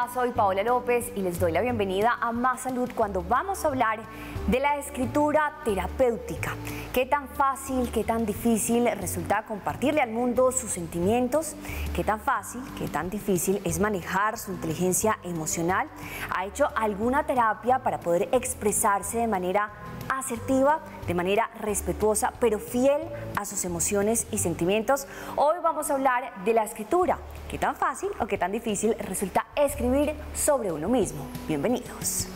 Hola, soy Paola López y les doy la bienvenida a Más Salud cuando vamos a hablar de la escritura terapéutica. ¿Qué tan fácil, qué tan difícil resulta compartirle al mundo sus sentimientos? ¿Qué tan fácil, qué tan difícil es manejar su inteligencia emocional? ¿Ha hecho alguna terapia para poder expresarse de manera asertiva, de manera respetuosa, pero fiel a sus emociones y sentimientos? Hoy vamos a hablar de la escritura. ¿Qué tan fácil o qué tan difícil resulta escribir sobre uno mismo? Bienvenidos.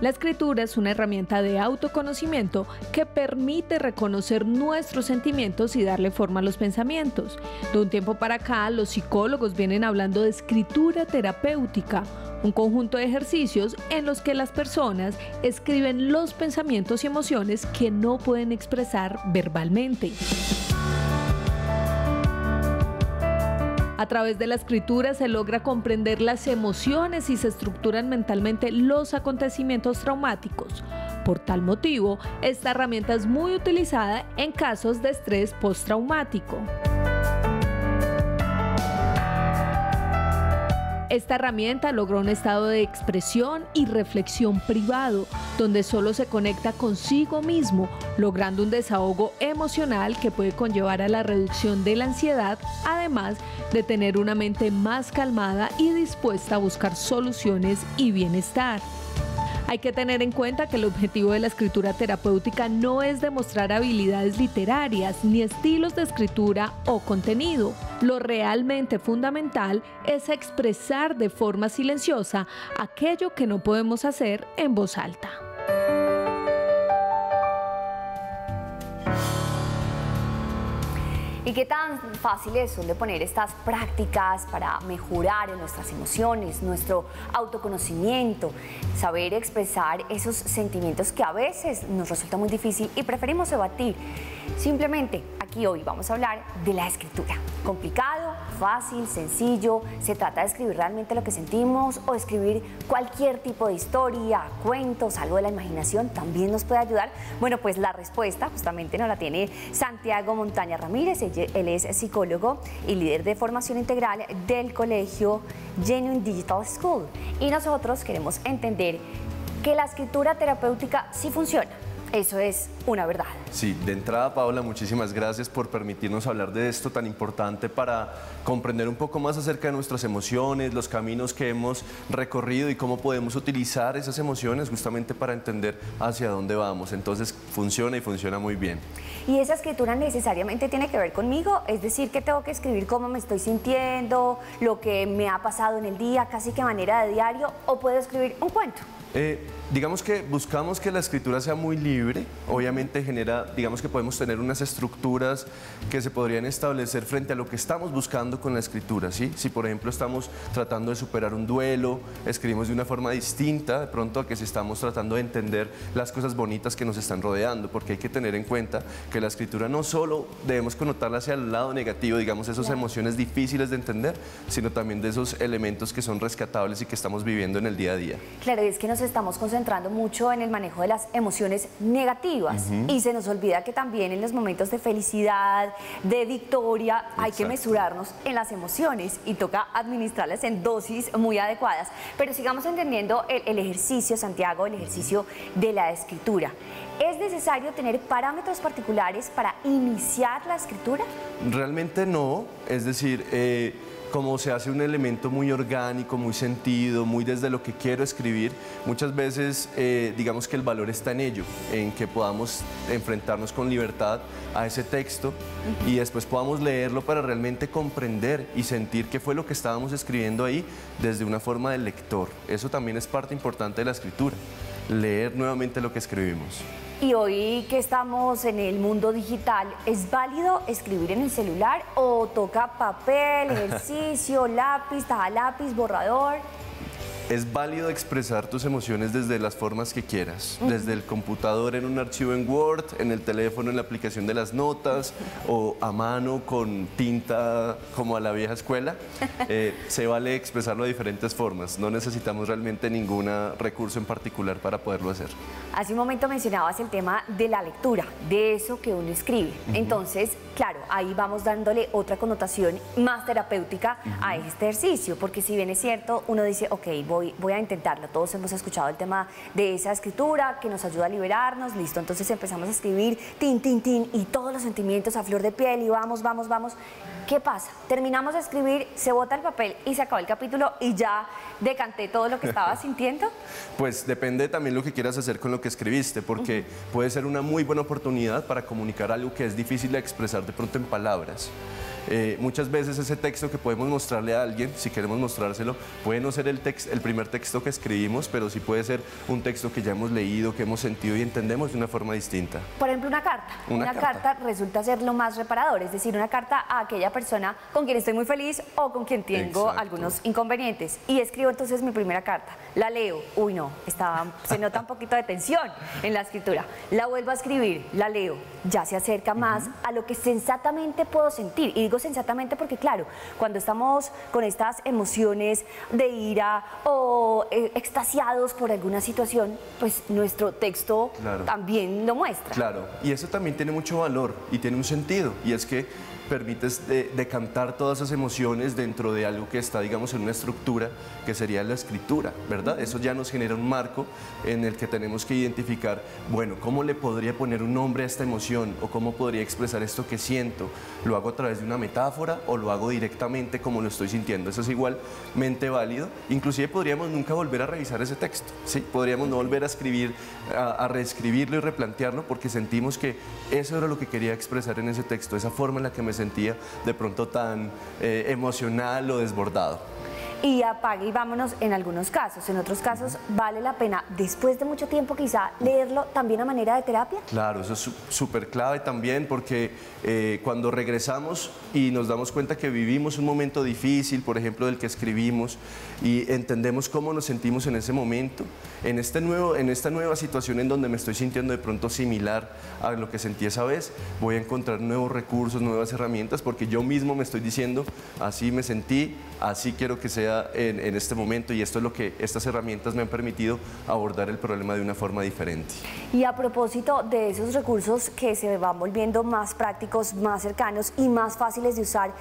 La escritura es una herramienta de autoconocimiento que permite reconocer nuestros sentimientos y darle forma a los pensamientos. De un tiempo para acá, los psicólogos vienen hablando de escritura terapéutica, un conjunto de ejercicios en los que las personas escriben los pensamientos y emociones que no pueden expresar verbalmente. A través de la escritura se logra comprender las emociones y se estructuran mentalmente los acontecimientos traumáticos. Por tal motivo, esta herramienta es muy utilizada en casos de estrés postraumático. Esta herramienta logra un estado de expresión y reflexión privado, donde solo se conecta consigo mismo, logrando un desahogo emocional que puede conllevar a la reducción de la ansiedad, además de tener una mente más calmada y dispuesta a buscar soluciones y bienestar. Hay que tener en cuenta que el objetivo de la escritura terapéutica no es demostrar habilidades literarias, ni estilos de escritura o contenido. Lo realmente fundamental es expresar de forma silenciosa aquello que no podemos hacer en voz alta. ¿Y qué tan fáciles son de poner estas prácticas para mejorar en nuestras emociones, nuestro autoconocimiento, saber expresar esos sentimientos que a veces nos resulta muy difícil y preferimos evadir? Simplemente aquí hoy vamos a hablar de la escritura. Complicado, fácil, sencillo, se trata de escribir realmente lo que sentimos o escribir cualquier tipo de historia, cuentos, algo de la imaginación, también nos puede ayudar. Bueno, pues la respuesta justamente nos la tiene Santiago Montaña Ramírez. Él es psicólogo y líder de formación integral del colegio Genuine Digital School. Y nosotros queremos entender que la escritura terapéutica sí funciona. Eso es una verdad. Sí, de entrada, Paola, muchísimas gracias por permitirnos hablar de esto tan importante para comprender un poco más acerca de nuestras emociones, los caminos que hemos recorrido y cómo podemos utilizar esas emociones justamente para entender hacia dónde vamos. Entonces, funciona y funciona muy bien. ¿Y esa escritura necesariamente tiene que ver conmigo? Es decir, que tengo que escribir cómo me estoy sintiendo, lo que me ha pasado en el día, casi que a manera de diario, ¿o puedo escribir un cuento? Digamos que buscamos que la escritura sea muy libre, obviamente genera, digamos que podemos tener unas estructuras que se podrían establecer frente a lo que estamos buscando con la escritura, ¿sí? Si por ejemplo estamos tratando de superar un duelo, escribimos de una forma distinta de pronto a que si estamos tratando de entender las cosas bonitas que nos están rodeando, porque hay que tener en cuenta que la escritura no solo debemos connotarla hacia el lado negativo, digamos esas emociones difíciles de entender, sino también de esos elementos que son rescatables y que estamos viviendo en el día a día. Claro, es que nos estamos concentrando mucho en el manejo de las emociones negativas y se nos olvida que también en los momentos de felicidad, de victoria, hay que mesurarnos en las emociones y toca administrarlas en dosis muy adecuadas. Pero sigamos entendiendo el ejercicio, Santiago, el ejercicio de la escritura. ¿Es necesario tener parámetros particulares para iniciar la escritura? Realmente no, es decir, como se hace un elemento muy orgánico, muy sentido, muy desde lo que quiero escribir, muchas veces digamos que el valor está en ello, en que podamos enfrentarnos con libertad a ese texto y después podamos leerlo para realmente comprender y sentir qué fue lo que estábamos escribiendo ahí desde una forma de lector. Eso también es parte importante de la escritura, leer nuevamente lo que escribimos. Y hoy que estamos en el mundo digital, ¿es válido escribir en el celular o toca papel, ejercicio, lápiz, taja lápiz, borrador? Es válido expresar tus emociones desde las formas que quieras, desde el computador en un archivo en Word, en el teléfono en la aplicación de las notas o a mano con tinta como a la vieja escuela. Se vale expresarlo de diferentes formas, no necesitamos realmente ningún recurso en particular para poderlo hacer. Hace un momento mencionabas el tema de la lectura, de eso que uno escribe. Entonces, claro, ahí vamos dándole otra connotación más terapéutica a este ejercicio, porque si bien es cierto, uno dice, ok, voy a intentarlo. Todos hemos escuchado el tema de esa escritura que nos ayuda a liberarnos, listo, entonces empezamos a escribir, tin, tin, tin, y todos los sentimientos a flor de piel, y vamos, vamos, vamos. ¿Qué pasa? Terminamos de escribir, se bota el papel y se acabó el capítulo y ya decanté todo lo que estaba sintiendo. Pues depende también lo que quieras hacer con lo que escribiste, porque puede ser una muy buena oportunidad para comunicar algo que es difícil de expresar de pronto en palabras. Muchas veces ese texto que podemos mostrarle a alguien, si queremos mostrárselo, puede no ser el primer texto que escribimos, pero sí puede ser un texto que ya hemos leído, que hemos sentido y entendemos de una forma distinta. Por ejemplo, una carta. Una carta resulta ser lo más reparador, es decir, una carta a aquella persona con quien estoy muy feliz o con quien tengo algunos inconvenientes. Y escribo entonces mi primera carta, la leo, uy no, se nota un poquito de tensión en la escritura. La vuelvo a escribir, la leo, ya se acerca más a lo que sensatamente puedo sentir. Y digo sensatamente porque, claro, cuando estamos con estas emociones de ira o extasiados por alguna situación, pues nuestro texto también lo muestra. Claro, y eso también tiene mucho valor y tiene un sentido, y es que permites decantar todas esas emociones dentro de algo que está, digamos, en una estructura que sería la escritura, ¿verdad? Eso ya nos genera un marco en el que tenemos que identificar, bueno, ¿cómo le podría poner un nombre a esta emoción? ¿O cómo podría expresar esto que siento? ¿Lo hago a través de una metáfora o lo hago directamente como lo estoy sintiendo? Eso es igualmente válido. Inclusive podríamos nunca volver a revisar ese texto, ¿sí? Podríamos no volver a escribir, a reescribirlo y replantearlo, porque sentimos que eso era lo que quería expresar en ese texto, esa forma en la que me sentía de pronto tan emocional o desbordado. Y apague y vámonos en algunos casos. En otros casos vale la pena, después de mucho tiempo quizá, leerlo también a manera de terapia. Claro, eso es súper clave también, porque cuando regresamos y nos damos cuenta que vivimos un momento difícil, por ejemplo, del que escribimos, y entendemos cómo nos sentimos en ese momento, en esta nueva situación en donde me estoy sintiendo de pronto similar a lo que sentí esa vez, voy a encontrar nuevos recursos, nuevas herramientas, porque yo mismo me estoy diciendo, así me sentí, así quiero que sea en este momento, y esto es lo que estas herramientas me han permitido abordar el problema de una forma diferente. Y a propósito de esos recursos que se van volviendo más prácticos, más cercanos y más fáciles de usar,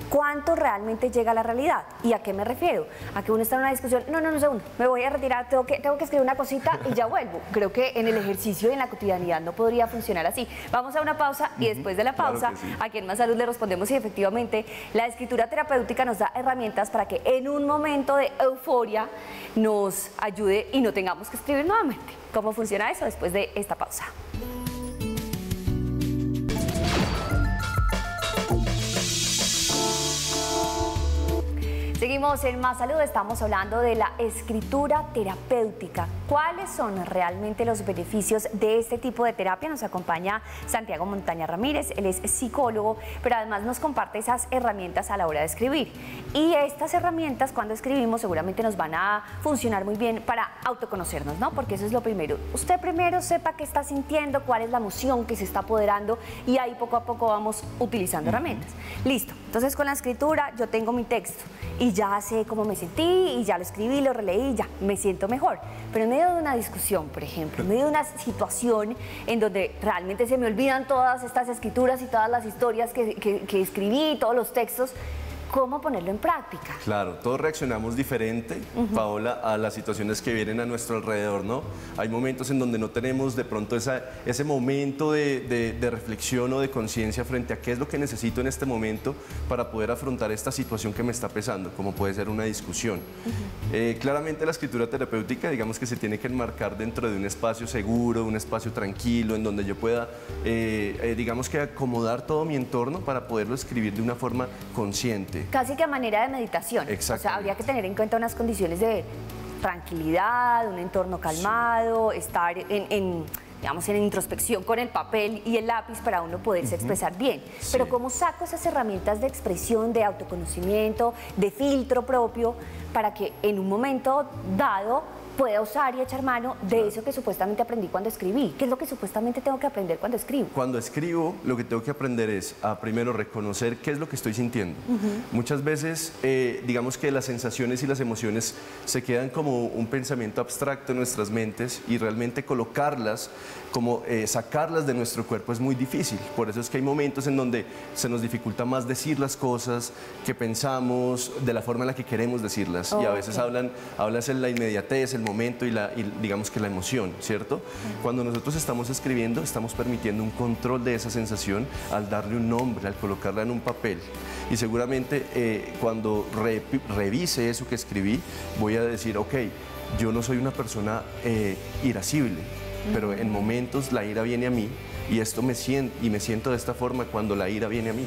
¿cuánto realmente llega a la realidad? ¿Y a qué me refiero? A que uno está en una discusión, no, un segundo, me voy a retirar, tengo que escribir una cosita y ya vuelvo. Creo que en el ejercicio y en la cotidianidad no podría funcionar así. Vamos a una pausa y después de la pausa, aquí en Más Salud le respondemos si efectivamente la escritura terapéutica nos da herramientas para que en un momento de euforia nos ayude y no tengamos que escribir nuevamente. ¿Cómo funciona eso después de esta pausa? Seguimos en Más Salud, estamos hablando de la escritura terapéutica. ¿Cuáles son realmente los beneficios de este tipo de terapia? Nos acompaña Santiago Montaña Ramírez, él es psicólogo, pero además nos comparte esas herramientas a la hora de escribir. Y estas herramientas, cuando escribimos, seguramente nos van a funcionar muy bien para autoconocernos, ¿no? Porque eso es lo primero. Usted primero sepa qué está sintiendo, cuál es la emoción que se está apoderando, y ahí poco a poco vamos utilizando herramientas. Listo, entonces con la escritura yo tengo mi texto y ya sé cómo me sentí y ya lo escribí, lo releí y ya me siento mejor. Pero en medio de una discusión, por ejemplo, en medio de una situación en donde realmente se me olvidan todas estas escrituras y todas las historias que escribí, todos los textos, ¿cómo ponerlo en práctica? Claro, todos reaccionamos diferente, Paola, a las situaciones que vienen a nuestro alrededor, ¿no? Hay momentos en donde no tenemos de pronto ese momento de reflexión o de conciencia frente a qué es lo que necesito en este momento para poder afrontar esta situación que me está pesando, como puede ser una discusión. Claramente la escritura terapéutica, digamos que se tiene que enmarcar dentro de un espacio seguro, un espacio tranquilo, en donde yo pueda, digamos que acomodar todo mi entorno para poderlo escribir de una forma consciente. Casi que a manera de meditación. O sea, habría que tener en cuenta unas condiciones de tranquilidad, un entorno calmado, estar digamos, en introspección con el papel y el lápiz para uno poderse expresar bien. Sí. Pero ¿cómo saco esas herramientas de expresión, de autoconocimiento, de filtro propio, para que en un momento dado pueda usar y echar mano de eso que supuestamente aprendí cuando escribí? ¿Qué es lo que supuestamente tengo que aprender cuando escribo? Cuando escribo, lo que tengo que aprender es a primero reconocer qué es lo que estoy sintiendo. Muchas veces, digamos que las sensaciones y las emociones se quedan como un pensamiento abstracto en nuestras mentes y realmente colocarlas, como sacarlas de nuestro cuerpo es muy difícil. Por eso es que hay momentos en donde se nos dificulta más decir las cosas que pensamos, de la forma en la que queremos decirlas. Y a veces hablas en la inmediatez, el momento y digamos que la emoción, ¿cierto? Cuando nosotros estamos escribiendo, estamos permitiendo un control de esa sensación al darle un nombre, al colocarla en un papel. Y seguramente cuando revise eso que escribí, voy a decir, ok, yo no soy una persona irascible, pero en momentos la ira viene a mí y me siento de esta forma cuando la ira viene a mí.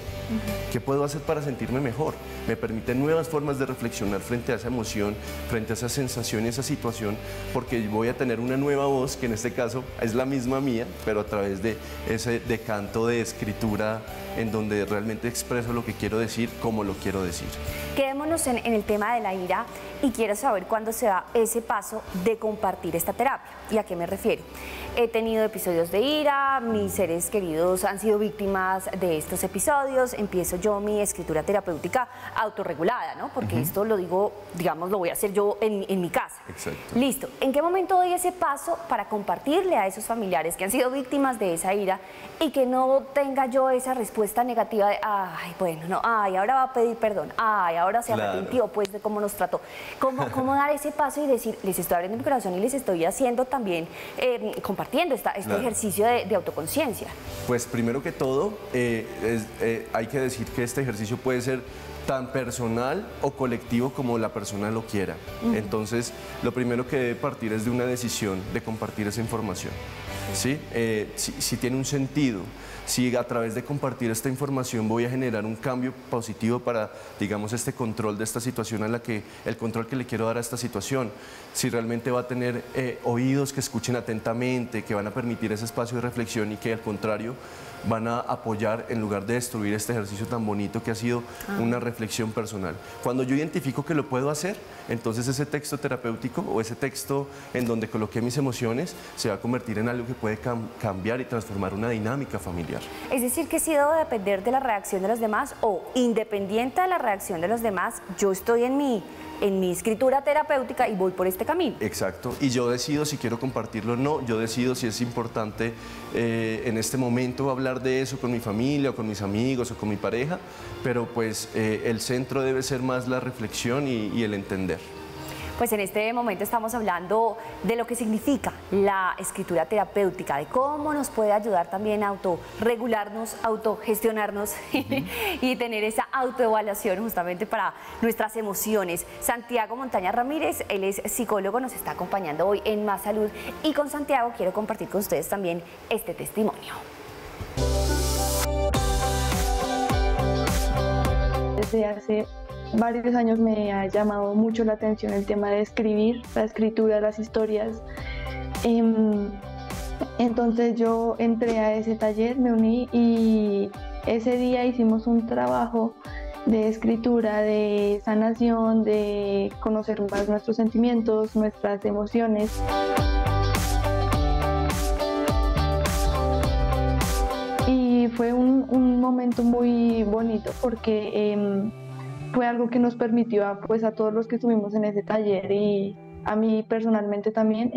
¿Qué puedo hacer para sentirme mejor? Me permite nuevas formas de reflexionar frente a esa emoción, frente a esa sensación y esa situación, porque voy a tener una nueva voz que en este caso es la misma mía, pero a través de ese decanto de escritura en donde realmente expreso lo que quiero decir, como lo quiero decir. Quedémonos en el tema de la ira y quiero saber cuándo se da ese paso de compartir esta terapia. ¿Y a qué me refiero? He tenido episodios de ira, mis seres queridos han sido víctimas de estos episodios, empiezo yo mi escritura terapéutica autorregulada, ¿no? Porque esto lo digo, digamos, lo voy a hacer yo en mi casa. Exacto. Listo. ¿En qué momento doy ese paso para compartirle a esos familiares que han sido víctimas de esa ira y que no tenga yo esa respuesta negativa de, ay, bueno, no, ay, ahora va a pedir perdón, ay, ahora se arrepintió, pues, de cómo nos trató? ¿Cómo dar ese paso y decir, les estoy abriendo mi corazón y les estoy haciendo también, compartiendo este ejercicio de autoconciencia? Pues primero que todo, hay que decir que este ejercicio puede ser tan personal o colectivo como la persona lo quiera. Entonces, lo primero que debe partir es de una decisión de compartir esa información. ¿Sí? Si tiene un sentido, si a través de compartir esta información voy a generar un cambio positivo para, digamos, este control de esta situación, el control que le quiero dar a esta situación, si realmente va a tener oídos que escuchen atentamente, que van a permitir ese espacio de reflexión y que al contrario van a apoyar en lugar de destruir este ejercicio tan bonito que ha sido una reflexión personal. Cuando yo identifico que lo puedo hacer, entonces ese texto terapéutico o ese texto en donde coloqué mis emociones se va a convertir en algo que puede cambiar y transformar una dinámica familiar. Es decir, que si debo depender de la reacción de los demás o independiente de la reacción de los demás, yo estoy en mi escritura terapéutica y voy por este camino. Exacto, y yo decido si quiero compartirlo o no, yo decido si es importante en este momento hablar de eso con mi familia o con mis amigos o con mi pareja, pero pues el centro debe ser más la reflexión y el entender. Pues en este momento estamos hablando de lo que significa la escritura terapéutica, de cómo nos puede ayudar también a autorregularnos, autogestionarnos y tener esa autoevaluación justamente para nuestras emociones. Santiago Montaña Ramírez, él es psicólogo, nos está acompañando hoy en Más Salud y con Santiago quiero compartir con ustedes también este testimonio. Desde hace varios años me ha llamado mucho la atención el tema de escribir, la escritura, las historias. Entonces yo entré a ese taller, me uní y ese día hicimos un trabajo de escritura, de sanación, de conocer más nuestros sentimientos, nuestras emociones. Y fue un momento muy bonito porque fue algo que nos permitió a todos los que estuvimos en ese taller y a mí personalmente también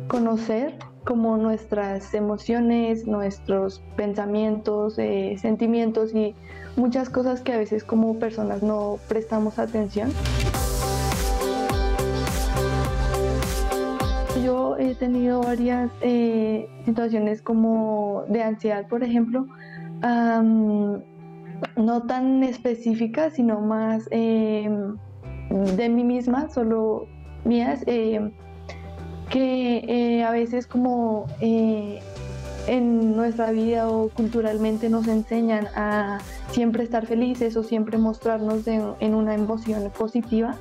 conocer como nuestras emociones, nuestros pensamientos, sentimientos y muchas cosas que a veces como personas no prestamos atención. Yo he tenido varias situaciones como de ansiedad, por ejemplo, no tan específicas, sino más de mí misma, solo mías, que a veces como en nuestra vida o culturalmente nos enseñan a siempre estar felices o siempre mostrarnos en una emoción positiva.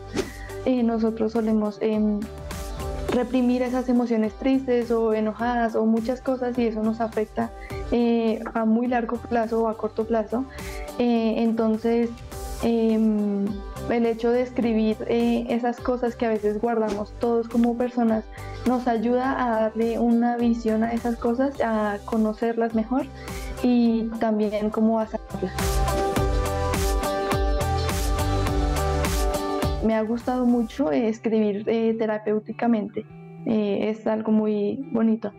Nosotros solemos reprimir esas emociones tristes o enojadas o muchas cosas, y eso nos afecta a muy largo plazo o a corto plazo. Entonces, el hecho de escribir esas cosas que a veces guardamos todos como personas nos ayuda a darle una visión a esas cosas, a conocerlas mejor y también cómo a sacarlas. Me ha gustado mucho escribir terapéuticamente, es algo muy bonito.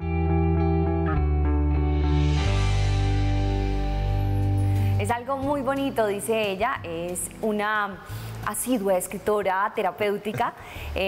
Es algo muy bonito, dice ella, es una asidua escritora terapéutica,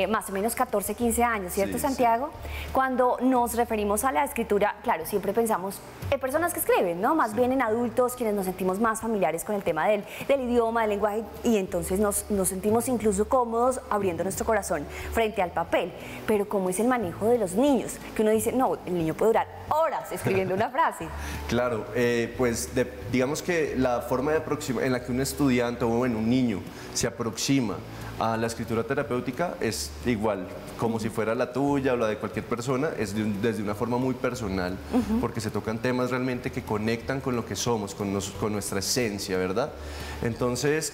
más o menos 14, 15 años, ¿cierto, Sí, Santiago? Cuando nos referimos a la escritura, claro, siempre pensamos en personas que escriben, ¿no? Más bien en adultos, quienes nos sentimos más familiares con el tema del idioma, del lenguaje, y entonces nos sentimos incluso cómodos abriendo nuestro corazón frente al papel. Pero ¿cómo es el manejo de los niños? Que uno dice, no, el niño puede durar horas escribiendo una frase. Claro, pues digamos que la forma de en la que un estudiante o bueno, un niño se aproxima a la escritura terapéutica es igual, como si fuera la tuya o la de cualquier persona, es desde una forma muy personal, porque se tocan temas realmente que conectan con lo que somos, con nuestra esencia, ¿verdad? Entonces,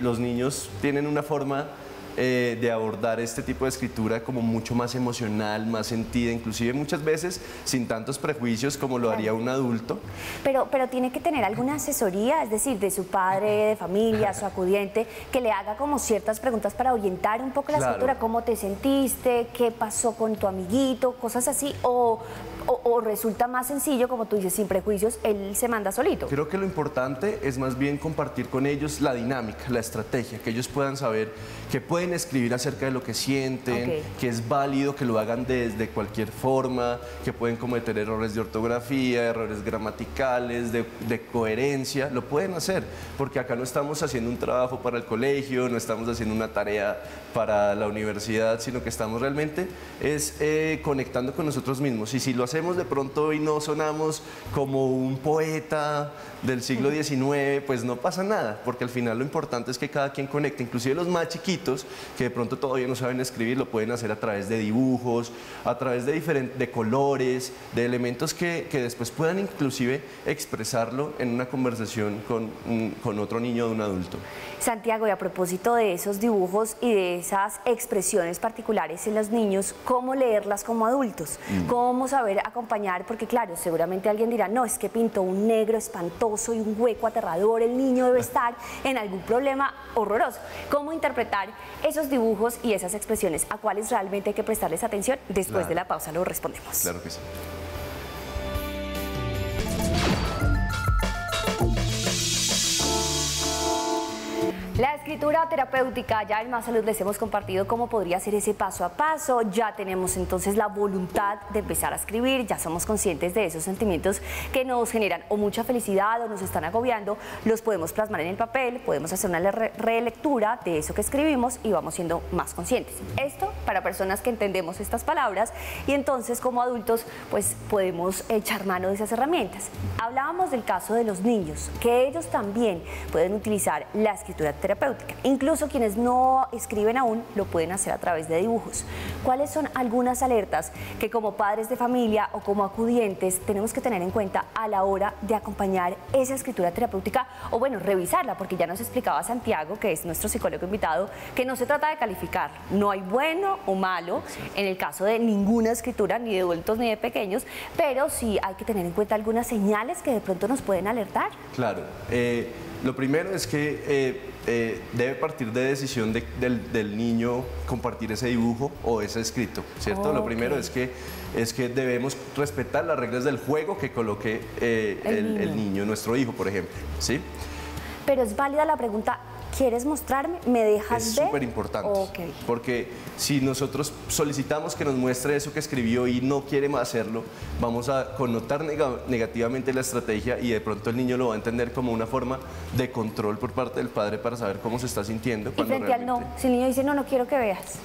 los niños tienen una forma de abordar este tipo de escritura como mucho más emocional, más sentida, inclusive muchas veces sin tantos prejuicios como lo haría un adulto. Pero tiene que tener alguna asesoría, es decir, de su padre, de familia, su acudiente, que le haga como ciertas preguntas para orientar un poco la escritura, cómo te sentiste, qué pasó con tu amiguito, cosas así, o resulta más sencillo, como tú dices, sin prejuicios, él se manda solito. Creo que lo importante es más bien compartir con ellos la dinámica, la estrategia, que ellos puedan saber que pueden escribir acerca de lo que sienten, que es válido que lo hagan desde cualquier forma, que pueden cometer errores de ortografía, errores gramaticales, de coherencia, lo pueden hacer, porque acá no estamos haciendo un trabajo para el colegio, no estamos haciendo una tarea para la universidad, sino que estamos realmente conectando con nosotros mismos. Y si lo hacemos de pronto y no sonamos como un poeta del siglo XIX, pues no pasa nada, porque al final lo importante es que cada quien conecte, inclusive los más chiquitos, que de pronto todavía no saben escribir, lo pueden hacer a través de dibujos, a través de colores, de elementos que después puedan inclusive expresarlo en una conversación con otro niño o un adulto. Santiago, y a propósito de esos dibujos y de esas expresiones particulares en los niños, ¿cómo leerlas como adultos? ¿Cómo saber acompañar? Porque claro, seguramente alguien dirá, no, es que pintó un negro espantoso y un hueco aterrador, el niño debe estar en algún problema horroroso. ¿Cómo interpretar esos dibujos y esas expresiones? ¿A cuáles realmente hay que prestarles atención? Después de la pausa lo respondemos. Claro que sí. La escritura terapéutica, ya en Más Salud les hemos compartido cómo podría ser ese paso a paso, ya tenemos entonces la voluntad de empezar a escribir, ya somos conscientes de esos sentimientos que nos generan o mucha felicidad o nos están agobiando, los podemos plasmar en el papel, podemos hacer una relectura de eso que escribimos y vamos siendo más conscientes. Esto para personas que entendemos estas palabras y entonces como adultos pues podemos echar mano de esas herramientas. Hablábamos del caso de los niños, que ellos también pueden utilizar la escritura terapéutica. Incluso quienes no escriben aún lo pueden hacer a través de dibujos. ¿Cuáles son algunas alertas que como padres de familia o como acudientes tenemos que tener en cuenta a la hora de acompañar esa escritura terapéutica o bueno, revisarla? Porque ya nos explicaba Santiago, que es nuestro psicólogo invitado, que no se trata de calificar, no hay bueno o malo en el caso de ninguna escritura, ni de adultos ni de pequeños, pero sí hay que tener en cuenta algunas señales que de pronto nos pueden alertar. Claro, lo primero es que debe partir de decisión del niño compartir ese dibujo o ese escrito, ¿cierto? Lo primero es que debemos respetar las reglas del juego que coloque el niño, nuestro hijo, por ejemplo, ¿sí? Pero es válida la pregunta, ¿quieres mostrarme? ¿Me dejas ver? Es súper importante, porque si nosotros solicitamos que nos muestre eso que escribió y no quiere hacerlo, vamos a connotar negativamente la estrategia y de pronto el niño lo va a entender como una forma de control por parte del padre para saber cómo se está sintiendo. Y frente al no, si el niño dice no quiero que veas.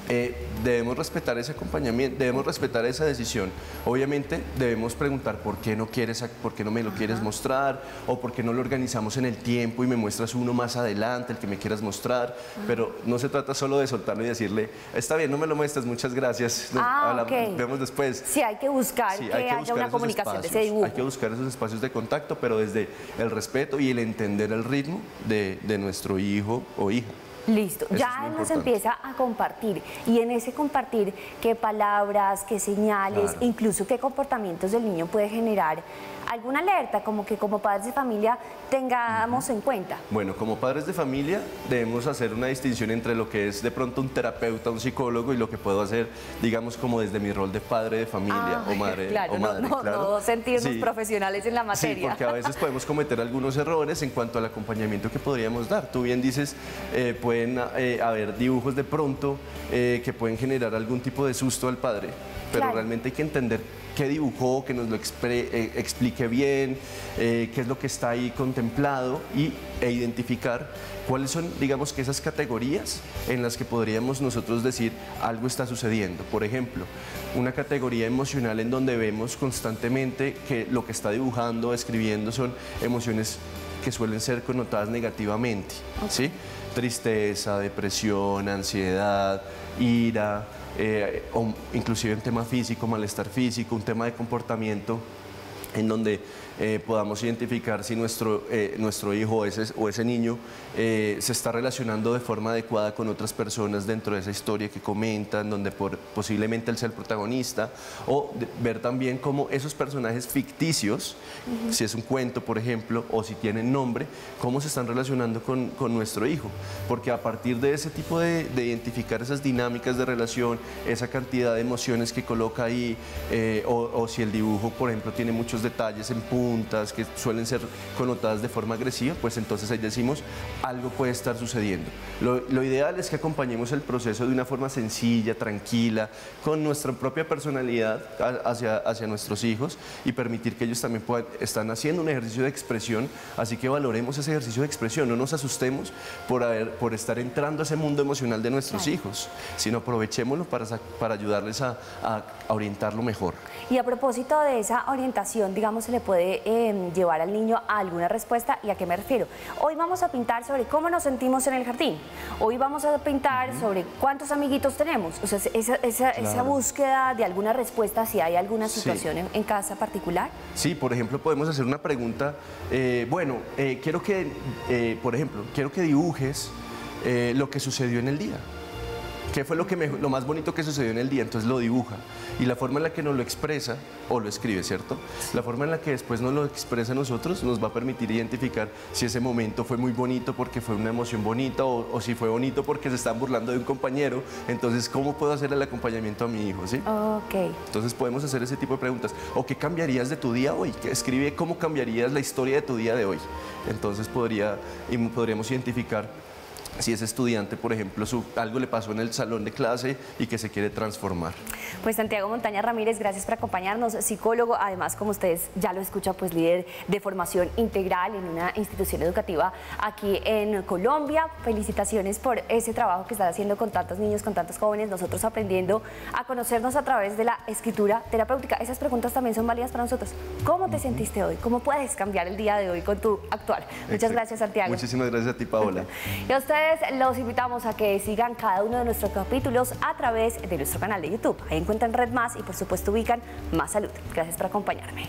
Debemos respetar ese acompañamiento, debemos respetar esa decisión. Obviamente debemos preguntar por qué no me lo quieres mostrar o por qué no lo organizamos en el tiempo y me muestras uno más adelante, el que me quieras mostrar, pero no se trata solo de soltarlo y decirle, está bien, no me lo muestres, muchas gracias, vemos después. Sí, hay que buscar que haya una comunicación de ese dibujo. Hay que buscar esos espacios de contacto, pero desde el respeto y el entender el ritmo de nuestro hijo o hija. Listo, Eso ya nos empieza a compartir, y en ese compartir qué palabras, qué señales, Claro. incluso qué comportamientos del niño puede generar alguna alerta, como que como padres de familia tengamos en cuenta. Bueno, como padres de familia debemos hacer una distinción entre lo que es de pronto un terapeuta, un psicólogo, y lo que puedo hacer, digamos, como desde mi rol de padre de familia o madre. Claro, madre, no sentirnos Sí. profesionales en la materia. Sí, porque a veces podemos cometer algunos errores en cuanto al acompañamiento que podríamos dar. Tú bien dices, pueden haber dibujos de pronto que pueden generar algún tipo de susto al padre, pero Claro. realmente hay que entender qué dibujó, que nos lo explique bien, qué es lo que está ahí contemplado e identificar cuáles son, digamos, que esas categorías en las que podríamos nosotros decir algo está sucediendo. Por ejemplo, una categoría emocional en donde vemos constantemente que lo que está dibujando, escribiendo son emociones que suelen ser connotadas negativamente, ¿sí? Tristeza, depresión, ansiedad, ira, o inclusive un tema físico, malestar físico, un tema de comportamiento en donde podamos identificar si nuestro hijo o ese niño se está relacionando de forma adecuada con otras personas dentro de esa historia que comentan, donde posiblemente él sea el protagonista, o ver también cómo esos personajes ficticios, si es un cuento, por ejemplo, o si tienen nombre, cómo se están relacionando con nuestro hijo, porque a partir de ese tipo de identificar esas dinámicas de relación, esa cantidad de emociones que coloca ahí, o si el dibujo, por ejemplo, tiene muchos detalles en puntas que suelen ser connotadas de forma agresiva, pues entonces ahí decimos, algo puede estar sucediendo. Lo ideal es que acompañemos el proceso de una forma sencilla, tranquila, con nuestra propia personalidad hacia nuestros hijos, y permitir que ellos también están haciendo un ejercicio de expresión, así que valoremos ese ejercicio de expresión, no nos asustemos por estar entrando a ese mundo emocional de nuestros hijos, sino aprovechémoslo para ayudarles a orientarlo mejor. Y a propósito de esa orientación, digamos, se le puede llevar al niño a alguna respuesta. ¿Y a qué me refiero? Hoy vamos a pintar sobre cómo nos sentimos en el jardín. Hoy vamos a pintar sobre cuántos amiguitos tenemos. O sea, esa búsqueda de alguna respuesta, si hay alguna situación en casa particular. Sí, por ejemplo, podemos hacer una pregunta. Quiero que dibujes lo que sucedió en el día. ¿Qué fue lo más bonito que sucedió en el día? Entonces lo dibuja. Y la forma en la que nos lo expresa, o lo escribe, ¿cierto? La forma en la que después nos lo expresa a nosotros nos va a permitir identificar si ese momento fue muy bonito porque fue una emoción bonita, o si fue bonito porque se están burlando de un compañero. Entonces, ¿cómo puedo hacer el acompañamiento a mi hijo? ¿Sí? Ok. Entonces podemos hacer ese tipo de preguntas. ¿O qué cambiarías de tu día hoy? Escribe cómo cambiarías la historia de tu día de hoy. Entonces podríamos identificar si ese estudiante, por ejemplo, algo le pasó en el salón de clase y que se quiere transformar. Pues Santiago Montaña Ramírez, gracias por acompañarnos, psicólogo, además, como ustedes ya lo escuchan, pues líder de formación integral en una institución educativa aquí en Colombia. Felicitaciones por ese trabajo que están haciendo con tantos niños, con tantos jóvenes, nosotros aprendiendo a conocernos a través de la escritura terapéutica. Esas preguntas también son válidas para nosotros. ¿Cómo te sentiste hoy? ¿Cómo puedes cambiar el día de hoy con tu actual? Muchas gracias, Santiago. Muchísimas gracias a ti, Paola. Y a ustedes los invitamos a que sigan cada uno de nuestros capítulos a través de nuestro canal de YouTube. Ahí encuentran Red Más y por supuesto ubican Más Salud. Gracias por acompañarme.